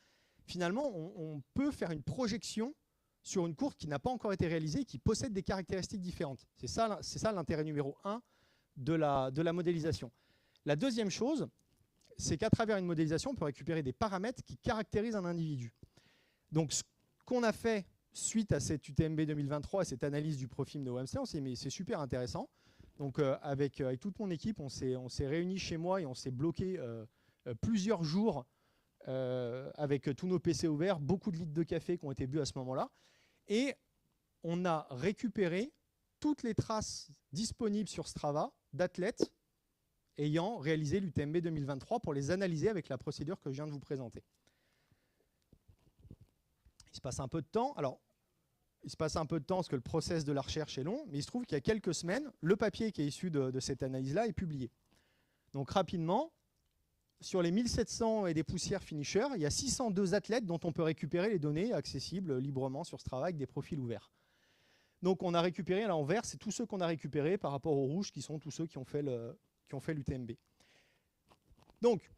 finalement, on peut faire une projection sur une course qui n'a pas encore été réalisée et qui possède des caractéristiques différentes. C'est ça l'intérêt numéro 1 de la modélisation. La deuxième chose, c'est qu'à travers une modélisation, on peut récupérer des paramètres qui caractérisent un individu. Donc ce qu'on a fait suite à cette UTMB 2023, à cette analyse du profil de OMC, on s'est dit mais c'est super intéressant. Donc avec toute mon équipe, on s'est réunis chez moi et on s'est bloqué plusieurs jours avec tous nos PC ouverts, beaucoup de litres de café qui ont été bu à ce moment-là. Et on a récupéré toutes les traces disponibles sur Strava d'athlètes ayant réalisé l'UTMB 2023 pour les analyser avec la procédure que je viens de vous présenter. Il se passe un peu de temps. Alors, il se passe un peu de temps parce que le process de la recherche est long, mais il se trouve qu'il y a quelques semaines, le papier qui est issu de cette analyse-là est publié. Donc rapidement, sur les 1700 et des poussières finishers, il y a 602 athlètes dont on peut récupérer les données accessibles librement sur Strava avec des profils ouverts. Donc on a récupéré, là en vert, c'est tous ceux qu'on a récupérés par rapport au rouge qui sont tous ceux qui ont fait l'UTMB. Donc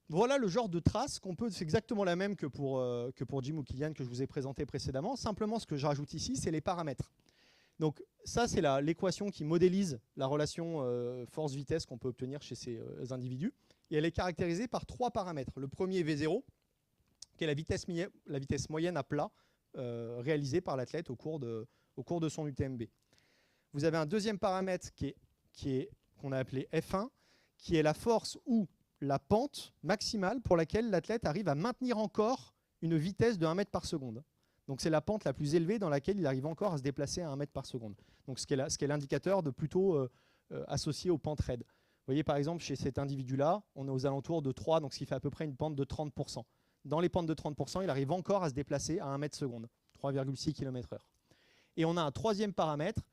voilà le genre de traces qu'on peut, c'est exactement la même que pour Jim ou Kilian que je vous ai présenté précédemment. Simplement ce que je rajoute ici, c'est les paramètres. Donc ça c'est l'équation qui modélise la relation force-vitesse qu'on peut obtenir chez ces individus. Et elle est caractérisée par 3 paramètres. Le premier V0, qui est la vitesse moyenne à plat réalisée par l'athlète au cours de son UTMB. Vous avez un deuxième paramètre qu'on a appelé F1, qui est la force ou la pente maximale pour laquelle l'athlète arrive à maintenir encore une vitesse de 1 mètre par seconde. Donc c'est la pente la plus élevée dans laquelle il arrive encore à se déplacer à 1 mètre par seconde. Donc ce qui est l'indicateur de plutôt associé aux pentes raides. Vous voyez par exemple chez cet individu-là, on est aux alentours de 3, donc ce qui fait à peu près une pente de 30%. Dans les pentes de 30%, il arrive encore à se déplacer à 1 mètre seconde, 3,6 km/h. Et on a un troisième paramètre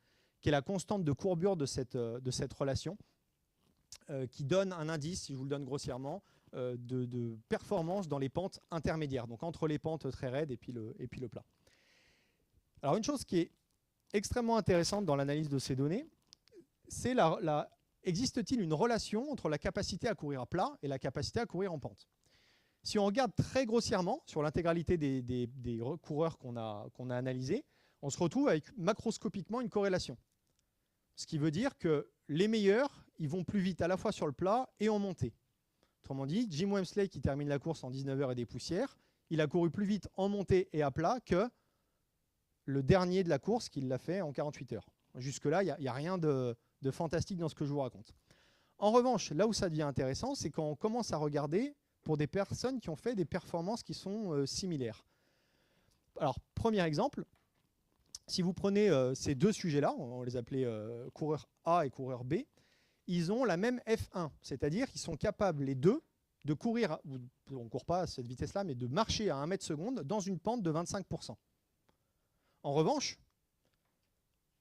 qui est la constante de courbure de cette relation, qui donne un indice, si je vous le donne grossièrement, de performance dans les pentes intermédiaires, donc entre les pentes très raides et puis le plat. Alors une chose qui est extrêmement intéressante dans l'analyse de ces données, c'est existe-t-il une relation entre la capacité à courir à plat et la capacité à courir en pente? Si on regarde très grossièrement sur l'intégralité des coureurs qu'on a analysés, on se retrouve avec macroscopiquement une corrélation. Ce qui veut dire que les meilleurs, ils vont plus vite à la fois sur le plat et en montée. Autrement dit, Jim Wemsley qui termine la course en 19h et des poussières, il a couru plus vite en montée et à plat que le dernier de la course qui l'a fait en 48 heures. Jusque-là, il n'y a rien de fantastique dans ce que je vous raconte. En revanche, là où ça devient intéressant, c'est quand on commence à regarder pour des personnes qui ont fait des performances qui sont similaires. Alors, premier exemple, si vous prenez ces deux sujets-là, on les appelait coureur A et coureur B, ils ont la même F1, c'est-à-dire qu'ils sont capables les deux de courir, on ne court pas à cette vitesse-là, mais de marcher à 1 mètre seconde dans une pente de 25%. En revanche,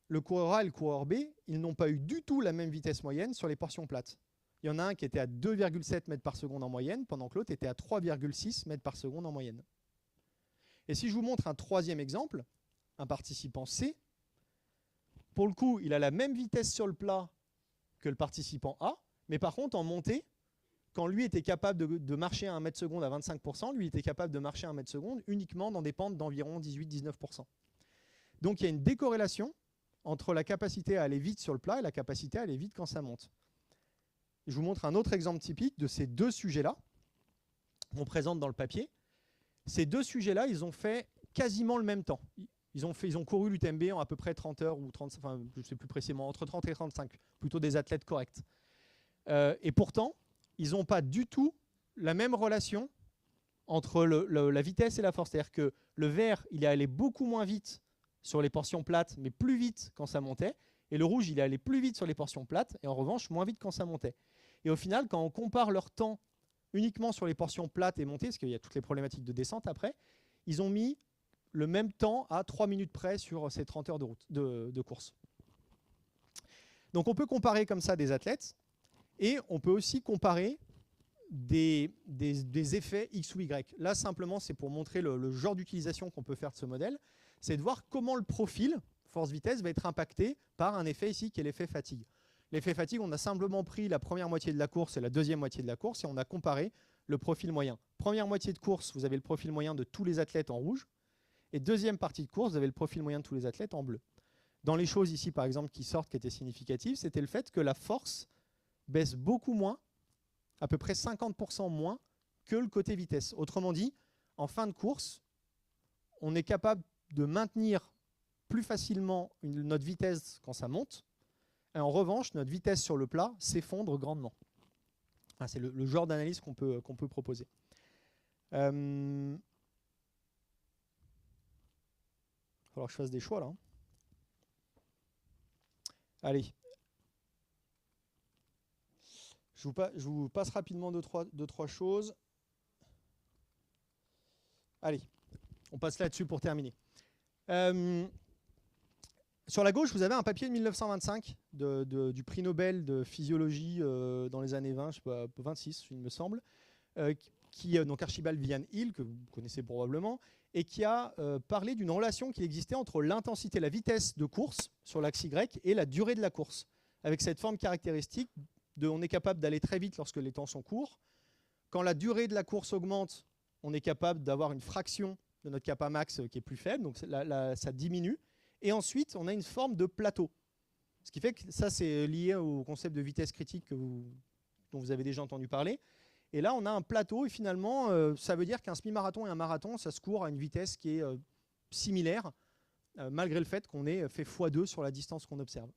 le coureur A et le coureur B, ils n'ont pas eu du tout la même vitesse moyenne sur les portions plates. Il y en a un qui était à 2,7 mètres par seconde en moyenne, pendant que l'autre était à 3,6 mètres par seconde en moyenne. Et si je vous montre un troisième exemple, un participant C, pour le coup, il a la même vitesse sur le plat que le participant A, mais par contre, en montée, quand lui était capable de marcher à 1 mètre seconde à 25%, lui était capable de marcher à 1 mètre seconde uniquement dans des pentes d'environ 18-19%. Donc il y a une décorrélation entre la capacité à aller vite sur le plat et la capacité à aller vite quand ça monte. Je vous montre un autre exemple typique de ces deux sujets-là qu'on présente dans le papier. Ces deux sujets-là, ils ont fait quasiment le même temps. Ils ont couru l'UTMB en à peu près 30 heures, ou 30, enfin, je ne sais plus précisément, entre 30 et 35, plutôt des athlètes corrects. Et pourtant, ils n'ont pas du tout la même relation entre la vitesse et la force. C'est-à-dire que le vert, il est allé beaucoup moins vite sur les portions plates, mais plus vite quand ça montait. Et le rouge, il est allé plus vite sur les portions plates, et en revanche, moins vite quand ça montait. Et au final, quand on compare leur temps uniquement sur les portions plates et montées, parce qu'il y a toutes les problématiques de descente après, ils ont mis le même temps à 3 minutes près sur ces 30 heures de course. Donc on peut comparer comme ça des athlètes, et on peut aussi comparer des effets X ou Y. Là, simplement, c'est pour montrer le genre d'utilisation qu'on peut faire de ce modèle, c'est de voir comment le profil force-vitesse va être impacté par un effet ici qui est l'effet fatigue. L'effet fatigue, on a simplement pris la première moitié de la course et la deuxième moitié de la course et on a comparé le profil moyen. Première moitié de course, vous avez le profil moyen de tous les athlètes en rouge, et deuxième partie de course, vous avez le profil moyen de tous les athlètes en bleu. Dans les choses ici, par exemple, qui sortent, qui étaient significatives, c'était le fait que la force baisse beaucoup moins, à peu près 50% moins que le côté vitesse. Autrement dit, en fin de course, on est capable de maintenir plus facilement notre vitesse quand ça monte, et en revanche, notre vitesse sur le plat s'effondre grandement. C'est le genre d'analyse qu'on peut proposer. Il va falloir que je fasse des choix là. Allez. Je vous passe rapidement deux, trois choses. Allez, on passe là-dessus pour terminer. Sur la gauche, vous avez un papier de 1925 du prix Nobel de physiologie dans les années 20, je sais pas, 26, il me semble, donc Archibald Vian Hill, que vous connaissez probablement, et qui a parlé d'une relation qui existait entre l'intensité, la vitesse de course sur l'axe Y et la durée de la course, avec cette forme caractéristique on est capable d'aller très vite lorsque les temps sont courts. Quand la durée de la course augmente, on est capable d'avoir une fraction de notre kappa max qui est plus faible, donc ça diminue. Et ensuite, on a une forme de plateau. Ce qui fait que ça, c'est lié au concept de vitesse critique dont vous avez déjà entendu parler. Et là, on a un plateau, et finalement, ça veut dire qu'un semi-marathon et un marathon, ça se court à une vitesse qui est similaire, malgré le fait qu'on ait fait x2 sur la distance qu'on observe.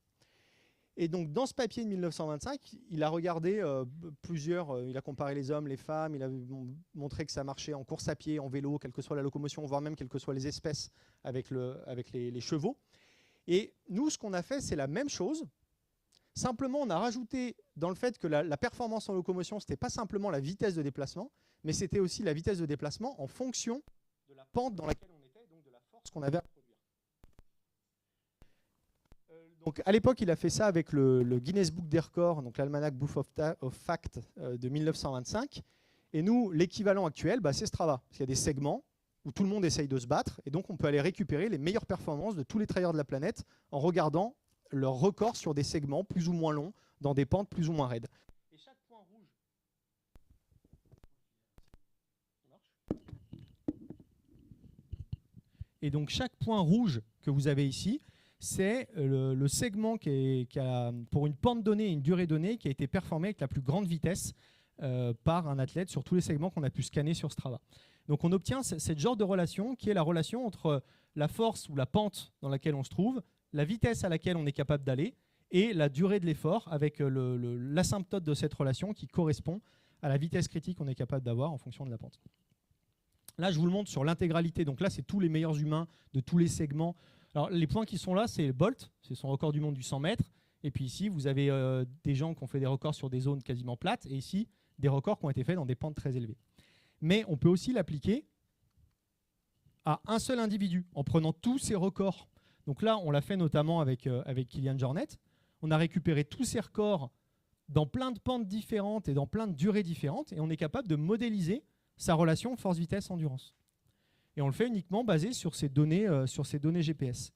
Et donc, dans ce papier de 1925, il a regardé il a comparé les hommes, les femmes, il a montré que ça marchait en course à pied, en vélo, quelle que soit la locomotion, voire même quelles que soient les espèces avec les chevaux. Et nous, ce qu'on a fait, c'est la même chose. Simplement, on a rajouté dans le fait que la performance en locomotion, ce n'était pas simplement la vitesse de déplacement, mais c'était aussi la vitesse de déplacement en fonction de la pente dans laquelle on était, donc de la force qu'on avait à produire. Donc, à l'époque, il a fait ça avec le Guinness Book des records, donc l'Almanach Book of Facts de 1925. Et nous, l'équivalent actuel, c'est Strava. Parce qu'il y a des segments où tout le monde essaye de se battre, et donc on peut aller récupérer les meilleures performances de tous les travailleurs de la planète en regardant leurs records sur des segments plus ou moins longs, dans des pentes plus ou moins raides. Et chaque point rouge... Et donc chaque point rouge que vous avez ici, c'est le segment qui a, pour une pente donnée et une durée donnée, qui a été performé avec la plus grande vitesse par un athlète sur tous les segments qu'on a pu scanner sur Strava. Donc on obtient ce genre de relation qui est la relation entre la force ou la pente dans laquelle on se trouve, la vitesse à laquelle on est capable d'aller et la durée de l'effort avec l'asymptote de cette relation qui correspond à la vitesse critique qu'on est capable d'avoir en fonction de la pente. Là, je vous le montre sur l'intégralité. Donc là, c'est tous les meilleurs humains de tous les segments. Alors, les points qui sont là, c'est Bolt, c'est son record du monde du 100 mètres. Et puis ici, vous avez des gens qui ont fait des records sur des zones quasiment plates. Et ici, des records qui ont été faits dans des pentes très élevées. Mais on peut aussi l'appliquer à un seul individu, en prenant tous ses records. Donc là, on l'a fait notamment avec Kilian Jornet. On a récupéré tous ses records dans plein de pentes différentes et dans plein de durées différentes. Et on est capable de modéliser sa relation force-vitesse-endurance. Et on le fait uniquement basé sur ces données GPS.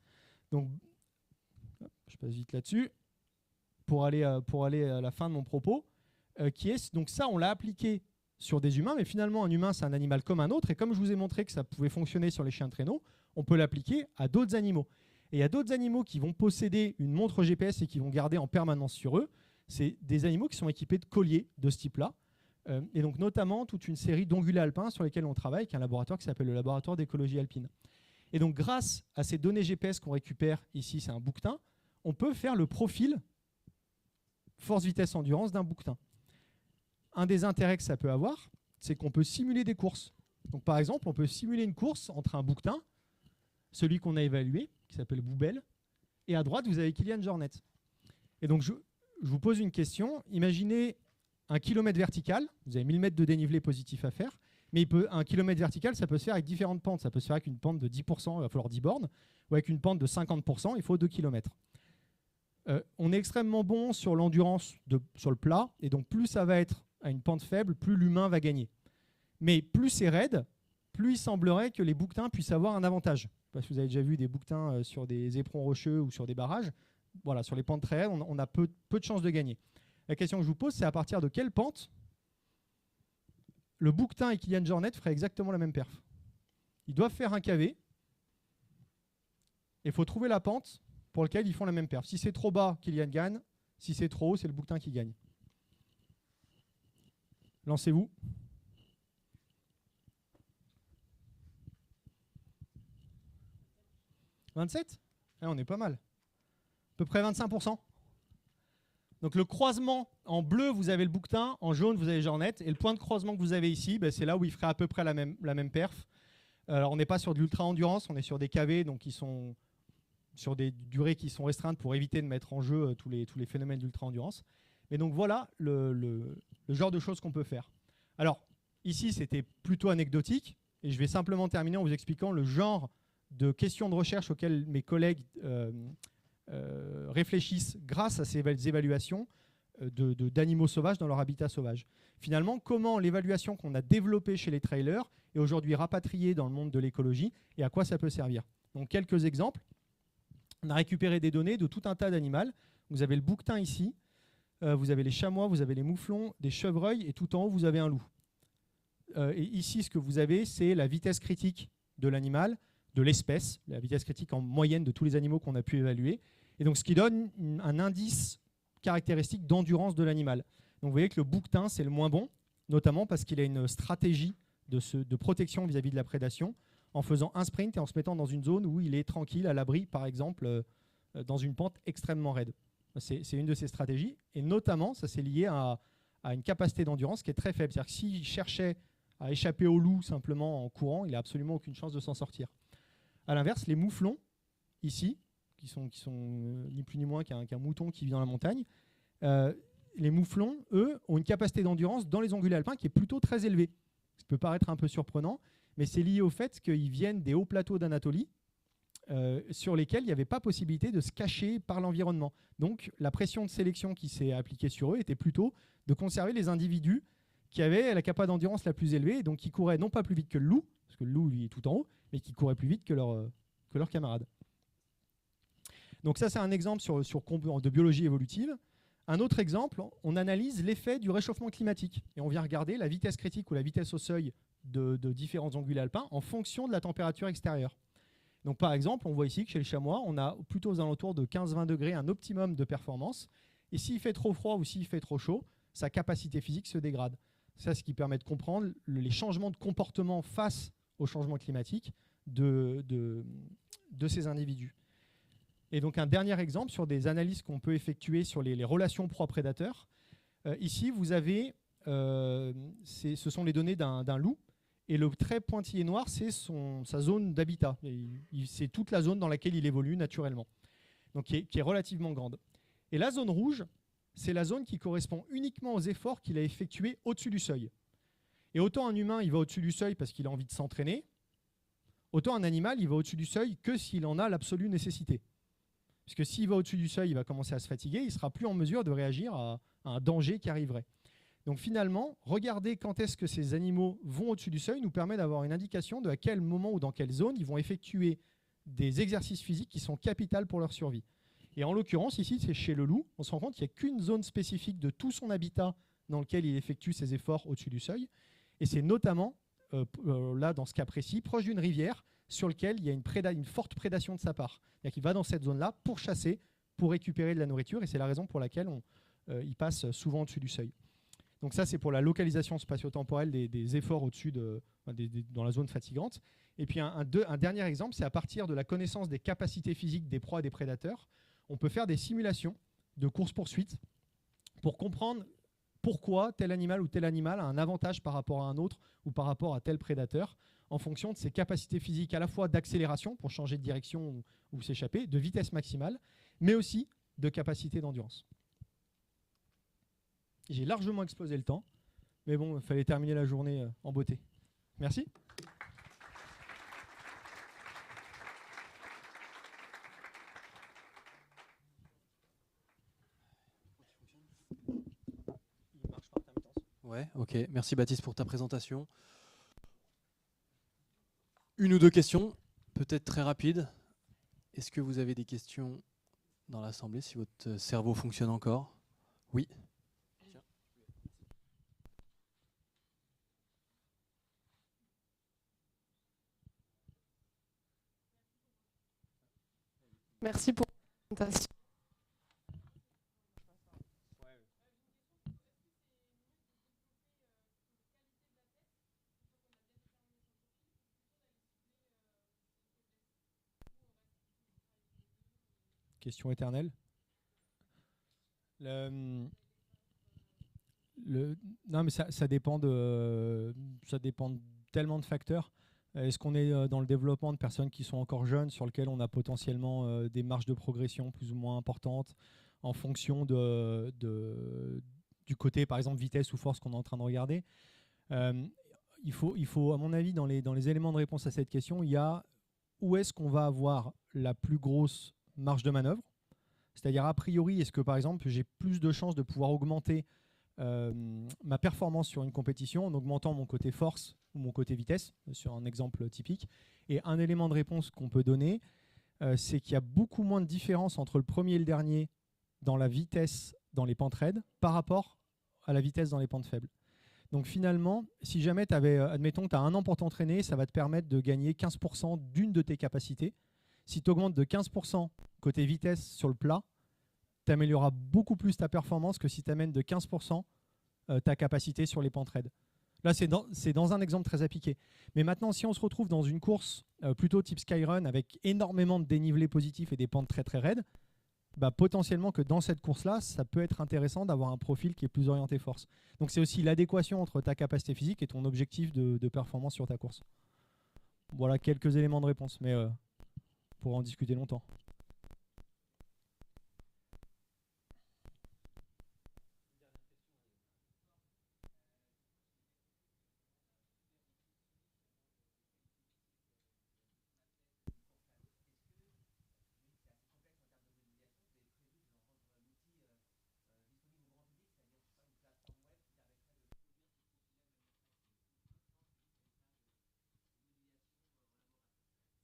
Donc, je passe vite là-dessus pour aller à la fin de mon propos, donc ça, on l'a appliqué sur des humains, mais finalement, un humain, c'est un animal comme un autre. Et comme je vous ai montré que ça pouvait fonctionner sur les chiens de traîneau, on peut l'appliquer à d'autres animaux. Et il y a d'autres animaux qui vont posséder une montre GPS et qui vont garder en permanence sur eux. C'est des animaux qui sont équipés de colliers de ce type-là. Et donc notamment toute une série d'ongulés alpins sur lesquels on travaille, qui est un laboratoire qui s'appelle le laboratoire d'écologie alpine. Et donc grâce à ces données GPS qu'on récupère, ici c'est un bouquetin, on peut faire le profil force-vitesse-endurance d'un bouquetin. Un des intérêts que ça peut avoir, c'est qu'on peut simuler des courses. Donc par exemple, on peut simuler une course entre un bouquetin, celui qu'on a évalué, qui s'appelle Boubel, et à droite vous avez Kilian Jornet. Et donc je vous pose une question, imaginez un kilomètre vertical, vous avez 1000 mètres de dénivelé positif à faire, mais un kilomètre vertical, ça peut se faire avec différentes pentes. Ça peut se faire avec une pente de 10%, il va falloir 10 bornes, ou avec une pente de 50%, il faut 2 km. On est extrêmement bon sur l'endurance sur le plat, et donc plus ça va être à une pente faible, plus l'humain va gagner. Mais plus c'est raide, plus il semblerait que les bouquetins puissent avoir un avantage. Parce que vous avez déjà vu des bouquetins sur des éperons rocheux ou sur des barrages. Voilà, sur les pentes très raides, on a peu de chances de gagner. La question que je vous pose, c'est à partir de quelle pente le bouquetin et Kilian Jornet feraient exactement la même perf. Ils doivent faire un KV, et il faut trouver la pente pour laquelle ils font la même perf. Si c'est trop bas, Kilian gagne. Si c'est trop haut, c'est le bouquetin qui gagne. Lancez-vous. « 27 ? On est pas mal. À peu près 25%. Donc le croisement, en bleu, vous avez le bouquetin, en jaune, vous avez Jornet. Et le point de croisement que vous avez ici, ben, c'est là où il ferait à peu près la même perf. Alors on n'est pas sur de l'ultra-endurance, on est sur des KV, donc qui sont sur des durées qui sont restreintes pour éviter de mettre en jeu tous les phénomènes d'ultra-endurance. Mais donc voilà le genre de choses qu'on peut faire. Alors ici, c'était plutôt anecdotique. Et je vais simplement terminer en vous expliquant le genre de questions de recherche auxquelles mes collègues réfléchissent grâce à ces évaluations d'animaux sauvages dans leur habitat sauvage. Finalement, comment l'évaluation qu'on a développée chez les trailers est aujourd'hui rapatriée dans le monde de l'écologie et à quoi ça peut servir. Donc quelques exemples. On a récupéré des données de tout un tas d'animaux. Vous avez le bouquetin ici, vous avez les chamois, vous avez les mouflons, des chevreuils et tout en haut vous avez un loup. Et ici ce que vous avez c'est la vitesse critique de l'animal, de l'espèce, la vitesse critique en moyenne de tous les animaux qu'on a pu évaluer. Et donc ce qui donne un indice caractéristique d'endurance de l'animal. Donc vous voyez que le bouquetin, c'est le moins bon, notamment parce qu'il a une stratégie de protection vis-à-vis de la prédation, en faisant un sprint et en se mettant dans une zone où il est tranquille, à l'abri, par exemple, dans une pente extrêmement raide. C'est une de ses stratégies. Et notamment, ça c'est lié à une capacité d'endurance qui est très faible. C'est-à-dire que s'il cherchait à échapper au loup simplement en courant, il n'a absolument aucune chance de s'en sortir. A l'inverse, les mouflons, ici, qui sont ni plus ni moins qu'un mouton qui vit dans la montagne. Les mouflons, eux, ont une capacité d'endurance dans les ongulés alpins qui est plutôt très élevée. Ça peut paraître un peu surprenant, mais c'est lié au fait qu'ils viennent des hauts plateaux d'Anatolie sur lesquels il n'y avait pas possibilité de se cacher par l'environnement. Donc la pression de sélection qui s'est appliquée sur eux était plutôt de conserver les individus qui avaient la capacité d'endurance la plus élevée et donc qui couraient non pas plus vite que le loup, parce que le loup lui est tout en haut, mais qui couraient plus vite que leurs camarades. Donc ça, c'est un exemple de biologie évolutive. Un autre exemple, on analyse l'effet du réchauffement climatique. Et on vient regarder la vitesse critique ou la vitesse au seuil de différents ongulés alpins en fonction de la température extérieure. Donc par exemple, on voit ici que chez les chamois, on a plutôt aux alentours de 15-20 degrés un optimum de performance. Et s'il fait trop froid ou s'il fait trop chaud, sa capacité physique se dégrade. C'est ce qui permet de comprendre les changements de comportement face au changement climatique de ces individus. Et donc un dernier exemple sur des analyses qu'on peut effectuer sur les relations proie-prédateur. Ici, vous avez, ce sont les données d'un loup. Et le trait pointillé noir, c'est sa zone d'habitat. C'est toute la zone dans laquelle il évolue naturellement, donc qui est relativement grande. Et la zone rouge, c'est la zone qui correspond uniquement aux efforts qu'il a effectués au-dessus du seuil. Et autant un humain, il va au-dessus du seuil parce qu'il a envie de s'entraîner, autant un animal, il va au-dessus du seuil que s'il en a l'absolue nécessité. Puisque s'il va au-dessus du seuil, il va commencer à se fatiguer, il ne sera plus en mesure de réagir à un danger qui arriverait. Donc finalement, regarder quand est-ce que ces animaux vont au-dessus du seuil nous permet d'avoir une indication de à quel moment ou dans quelle zone ils vont effectuer des exercices physiques qui sont capitaux pour leur survie. Et en l'occurrence, ici, c'est chez le loup, on se rend compte qu'il n'y a qu'une zone spécifique de tout son habitat dans lequel il effectue ses efforts au-dessus du seuil. Et c'est notamment, là, dans ce cas précis, proche d'une rivière sur lequel il y a une forte prédation de sa part. C'est-à-dire qu'il va dans cette zone-là pour chasser, pour récupérer de la nourriture, et c'est la raison pour laquelle il passe souvent au-dessus du seuil. Donc ça, c'est pour la localisation spatio-temporelle des efforts au-dessus dans la zone fatigante. Et puis un dernier exemple, c'est à partir de la connaissance des capacités physiques des proies et des prédateurs, on peut faire des simulations de course-poursuite pour comprendre pourquoi tel animal ou tel animal a un avantage par rapport à un autre ou par rapport à tel prédateur en fonction de ses capacités physiques à la fois d'accélération pour changer de direction ou s'échapper, de vitesse maximale, mais aussi de capacité d'endurance. J'ai largement explosé le temps, mais bon, il fallait terminer la journée en beauté. Merci. Ouais, ok. Merci Baptiste pour ta présentation. Une ou deux questions, peut-être très rapides. Est-ce que vous avez des questions dans l'Assemblée, si votre cerveau fonctionne encore? Oui. Merci pour la présentation. Question éternelle. Non, mais ça dépend tellement de facteurs. Est-ce qu'on est dans le développement de personnes qui sont encore jeunes, sur lesquelles on a potentiellement des marges de progression plus ou moins importantes en fonction du côté, par exemple, vitesse ou force qu'on est en train de regarder. Il faut, à mon avis, dans les éléments de réponse à cette question, il y a où est-ce qu'on va avoir la plus grosse marge de manœuvre. C'est-à-dire, a priori, est-ce que, par exemple, j'ai plus de chances de pouvoir augmenter ma performance sur une compétition en augmentant mon côté force ou mon côté vitesse, sur un exemple typique. Et un élément de réponse qu'on peut donner, c'est qu'il y a beaucoup moins de différence entre le premier et le dernier dans la vitesse dans les pentes raides par rapport à la vitesse dans les pentes faibles. Donc finalement, si jamais tu avais, admettons que tu as 1 an pour t'entraîner, ça va te permettre de gagner 15% d'une de tes capacités. Si tu augmentes de 15% côté vitesse sur le plat, tu amélioreras beaucoup plus ta performance que si tu amènes de 15% ta capacité sur les pentes raides. Là, c'est dans un exemple très appliqué. Mais maintenant, si on se retrouve dans une course plutôt type skyrun avec énormément de dénivelé positif et des pentes très très raides, bah, potentiellement que dans cette course-là, ça peut être intéressant d'avoir un profil qui est plus orienté force. Donc c'est aussi l'adéquation entre ta capacité physique et ton objectif de performance sur ta course. Voilà quelques éléments de réponse, mais on pourra en discuter longtemps.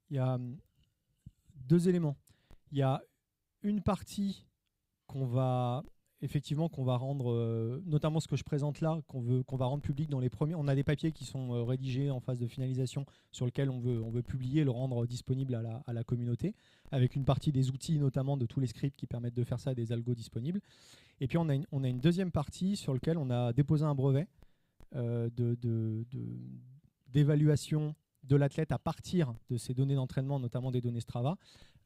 Il y a 2 éléments. Il y a une partie qu'on va rendre, notamment ce que je présente là, qu'on va rendre public dans les premiers. On a des papiers qui sont rédigés en phase de finalisation sur lesquels on veut publier, le rendre disponible à la communauté, avec une partie des outils, notamment de tous les scripts qui permettent de faire ça, des algos disponibles. Et puis on a une deuxième partie sur laquelle on a déposé un brevet d'évaluation de l'athlète à partir de ces données d'entraînement, notamment des données Strava.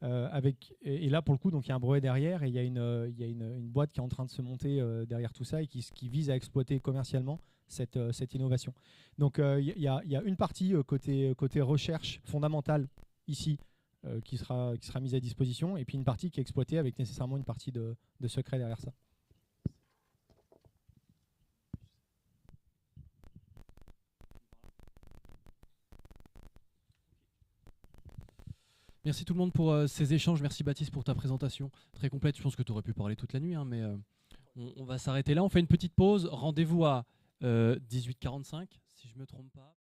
Et là, pour le coup, donc, il y a un brevet derrière et il y a une boîte qui est en train de se monter derrière tout ça et qui vise à exploiter commercialement cette innovation. Donc, il y a une partie côté recherche fondamentale ici qui sera mise à disposition et puis une partie qui est exploitée avec nécessairement une partie de secret derrière ça. Merci tout le monde pour ces échanges. Merci Baptiste pour ta présentation très complète. Je pense que tu aurais pu parler toute la nuit, hein, mais on va s'arrêter là. On fait une petite pause. Rendez-vous à 18h45, si je ne me trompe pas.